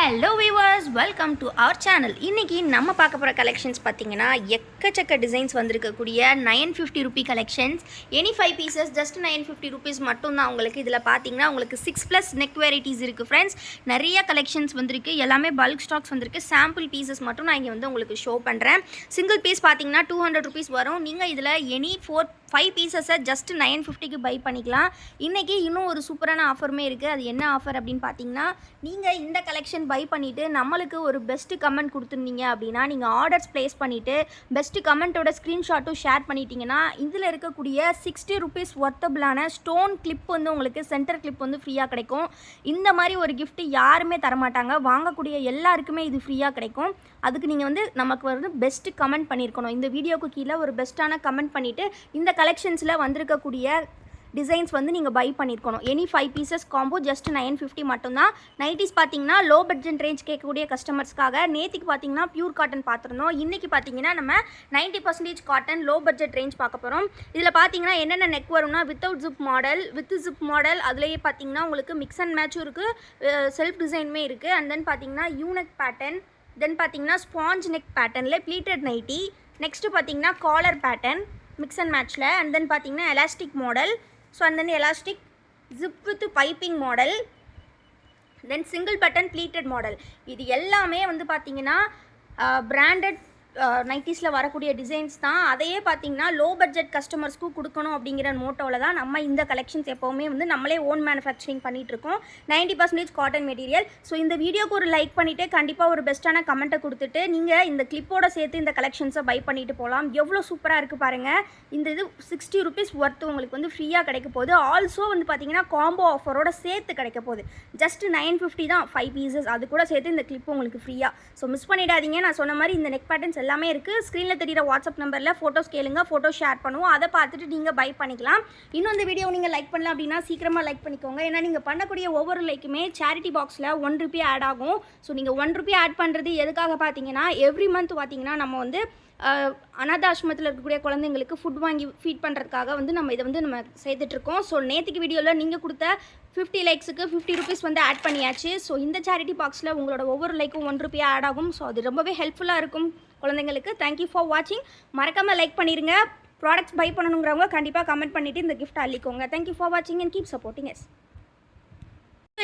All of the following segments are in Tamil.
Hello viewers, welcome to our channel. இன்றைக்கி நம்ம பார்க்க போகிற கலெக்ஷன்ஸ் பார்த்தீங்கன்னா எக்கச்சக்க டிசைன்ஸ் வந்திருக்கக்கூடிய 950 Ruby collections. Any 5 pieces just 950 rupees மட்டும்தான். உங்களுக்கு இதில் பார்த்தீங்கன்னா உங்களுக்கு 6+ நெக் வெரைட்டிஸ் இருக்குது ஃப்ரெண்ட்ஸ். நிறைய கலெக்ஷன்ஸ் வந்திருக்கு, எல்லாமே பல்க் ஸ்டாக்ஸ் வந்திருக்கு. சாம்பிள் பீசஸ் மட்டும் நான் இங்கே வந்து உங்களுக்கு ஷோ பண்ணுறேன். சிங்கிள் பீஸ் பார்த்தீங்கன்னா 200 ருபீஸ் வரும். நீங்கள் இதில் எனி 5 பீசஸை ஜஸ்ட் 950க்கு பை பண்ணிக்கலாம். இன்றைக்கி இன்னும் ஒரு சூப்பரான ஆஃபருமே இருக்குது. அது என்ன ஆஃபர் அப்படின்னு பார்த்தீங்கன்னா, நீங்கள் இந்த கலெக்ஷன் பை பண்ணிவிட்டு நம்மளுக்கு ஒரு பெஸ்ட்டு கமெண்ட் கொடுத்துருந்தீங்க அப்படின்னா, நீங்கள் ஆர்டர்ஸ் ப்ளேஸ் பண்ணிவிட்டு பெஸ்ட்டு கமெண்ட்டோட ஸ்க்ரீன்ஷாட்டும் ஷேர் பண்ணிட்டீங்கன்னா, இதில் இருக்கக்கூடிய 60 ருபீஸ் ஒர்த்தபிளான ஸ்டோன் கிளிப் வந்து உங்களுக்கு சென்டர் கிளிப் வந்து ஃப்ரீயாக கிடைக்கும். இந்த மாதிரி ஒரு கிஃப்ட்டு யாருமே தரமாட்டாங்க. வாங்கக்கூடிய எல்லாருக்குமே இது ஃப்ரீயாக கிடைக்கும். அதுக்கு நீங்கள் வந்து நமக்கு வந்து பெஸ்ட்டு கமெண்ட் பண்ணியிருக்கணும். இந்த வீடியோக்கு கீழே ஒரு பெஸ்ட்டான கமெண்ட் பண்ணிவிட்டு இந்த கலெக்ஷன்ஸில் வந்திருக்கக்கூடிய டிசைன்ஸ் வந்து நீங்கள் பை பண்ணியிருக்கணும். எனி 5 பீசஸ் காம்போ ஜஸ்ட் 950 மட்டும்தான். நைட்டிஸ் பார்த்தீங்கன்னா லோ பட்ஜெட் ரேஞ்ச் கேட்கக்கூடிய கஸ்டமர்ஸ்க்காக நேற்றுக்கு பார்த்தீங்கன்னா பியூர் காட்டன் பார்த்துருந்தோம். இன்றைக்கி பார்த்தீங்கன்னா நம்ம 90% காட்டன் லோ பட்ஜெட் ரேஞ்ச் பார்க்க போகிறோம். இதில் பார்த்தீங்கன்னா என்னென்ன நெக் வரும்னா without zip model, with zip model, அதுலேயே பார்த்தீங்கன்னா உங்களுக்கு மிக்ஸ் அண்ட் மேட்சும் இருக்குது, செல்ஃப் டிசைனுமே இருக்குது. அண்ட் தென் பார்த்தீங்கன்னா யூனெக் பேட்டர்ன், தென் பார்த்தீங்கன்னா ஸ்பாஞ்ச் நெக் பேட்டர்னில் ப்ளீட்டட் நைட்டி, நெக்ஸ்ட்டு பார்த்தீங்கன்னா காலர் பேட்டர்ன் மிக்ஸ் அண்ட் மேட்ச்சில், அண்ட் தென் பார்த்தீங்கன்னா elastic model, so and then elastic zip with piping model, then single button pleated model. இது எல்லாமே வந்து பார்த்தீங்கன்னா பிராண்டட் நைட்டிஸில் வரக்கூடிய டிசைன்ஸ் தான். அதையே பார்த்தீங்கன்னா லோ பட்ஜெட் கஸ்டமர்ஸ்க்கும் கொடுக்கணும் அப்படிங்கிற மோட்டோவில் தான் நம்ம இந்த கலெக்ஷன்ஸ் எப்போவுமே வந்து நம்மளே ஓன் மேனுஃபேக்சரிங் பண்ணிகிட்ருக்கோம். 90% காட்டன் மெட்டீரியல். ஸோ இந்த வீடியோக்கு ஒரு லைக் பண்ணிவிட்டு கண்டிப்பாக ஒரு பெஸ்ட்டான கமெண்ட்டை கொடுத்துட்டு நீங்கள் இந்த கிளிப்போட சேர்த்து இந்த கலெக்ஷன்ஸை பை பண்ணிட்டு போகலாம். எவ்வளோ சூப்பராக இருக்குது பாருங்கள். இந்த இது 60 ருபீஸ் ஒர்த்து உங்களுக்கு வந்து ஃப்ரீயாக கிடைக்க போகுது. ஆல்சோ வந்து பார்த்தீங்கன்னா காம்போ ஆஃபரோட சேர்த்து கிடைக்க போகுது. ஜஸ்ட் 950 தான் 5 பீசஸ். அது கூட சேர்த்து இந்த கிளிப்பு உங்களுக்கு ஃப்ரீயாக. ஸோ மிஸ் பண்ணிடாதீங்க. நான் சொன்ன மாதிரி இந்த நெக் பேட்டர்ன்ஸ் எல்லாமே இருக்குது. ஸ்க்ரீனில் தெரிகிற வாட்ஸ்அப் நம்பரில் ஃபோட்டோஸ் கேளுங்க, ஃபோட்டோ ஷேர் பண்ணுவோம். அதை பார்த்துட்டு நீங்கள் பை பண்ணிக்கலாம். இன்னும் இந்த வீடியோ நீங்கள் லைக் பண்ணலாம் அப்படின்னா சீக்கிரமாக லைக் பண்ணிக்கோங்க. ஏன்னா நீங்கள் பண்ணக்கூடிய ஒவ்வொரு லைக்குமே சேரிட்டி பாக்ஸில் 1 ரூபி ஆட் ஆகும். ஸோ நீங்கள் 1 ரூபி ஆட் பண்ணுறது எதுக்காக பார்த்தீங்கன்னா, எவ்ரி மந்த் பார்த்தீங்கன்னா நம்ம வந்து அனாத ஆசிரமத்தில் இருக்கக்கூடிய குழந்தைங்களுக்கு ஃபுட் வாங்கி ஃபீட் பண்ணுறதுக்காக வந்து நம்ம இதை வந்து நம்ம செய்துட்ருக்கோம். ஸோ நேற்றுக்கு வீடியோவில் நீங்கள் கொடுத்த 50 லைக்ஸுக்கு 50 ருபீஸ் வந்து ஆட் பண்ணியாச்சு. ஸோ இந்த சேரிட்டி பாக்ஸில் உங்களோட ஒவ்வொரு லைக்கும் 1 ரூபி ஆட் ஆகும். ஸோ அது ரொம்பவே ஹெல்ப்ஃபுல்லாக இருக்கும் குழந்தைங்களுக்கு. தேங்க்யூ ஃபார் வாட்சிங். மறக்காமல் லைக் பண்ணிடுங்க. ப்ராடக்ட்ஸ் பை பண்ணணுங்கிறவங்க கண்டிப்பாக கமெண்ட் பண்ணிவிட்டு இந்த கிஃப்ட் அள்ளிக்கோங்க. தேங்க்யூ ஃபார் வாட்சிங் அண்ட் கீப் சப்போர்ட்டிங் எஸ்.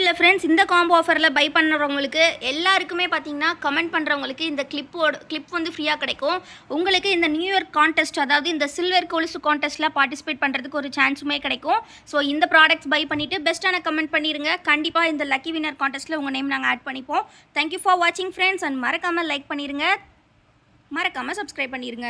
இல்லை ஃப்ரெண்ட்ஸ், இந்த காம்போ ஆஃபரில் பை பண்ணுறவங்களுக்கு எல்லாருக்குமே பார்த்தீங்கன்னா கமெண்ட் பண்ணுறவங்களுக்கு இந்த கிளிப் வந்து ஃப்ரீயாக கிடைக்கும். உங்களுக்கு இந்த நியூ இயர் கான்டெஸ்ட், அதாவது இந்த சில்வர் கொலுசு கான்டெஸ்ட்டில் பார்ட்டிசிபேட் பண்ணுறதுக்கு ஒரு சான்ஸுமே கிடைக்கும். ஸோ இந்த ப்ராடக்ட்ஸ் பை பண்ணிவிட்டு பெஸ்ட்டான கமெண்ட் பண்ணிடுங்க. கண்டிப்பாக இந்த லக்கி வின்னர் கான்டெஸ்ட்டில் உங்கள் நேம் நாங்கள் ஆட் பண்ணிப்போம். தேங்க்யூ ஃபார் வாட்சிங் ஃப்ரெண்ட்ஸ். அண்ட் மறக்காமல் லைக் பண்ணிடுங்க, மறக்காமல் சப்ஸ்கிரைப் பண்ணிடுங்க.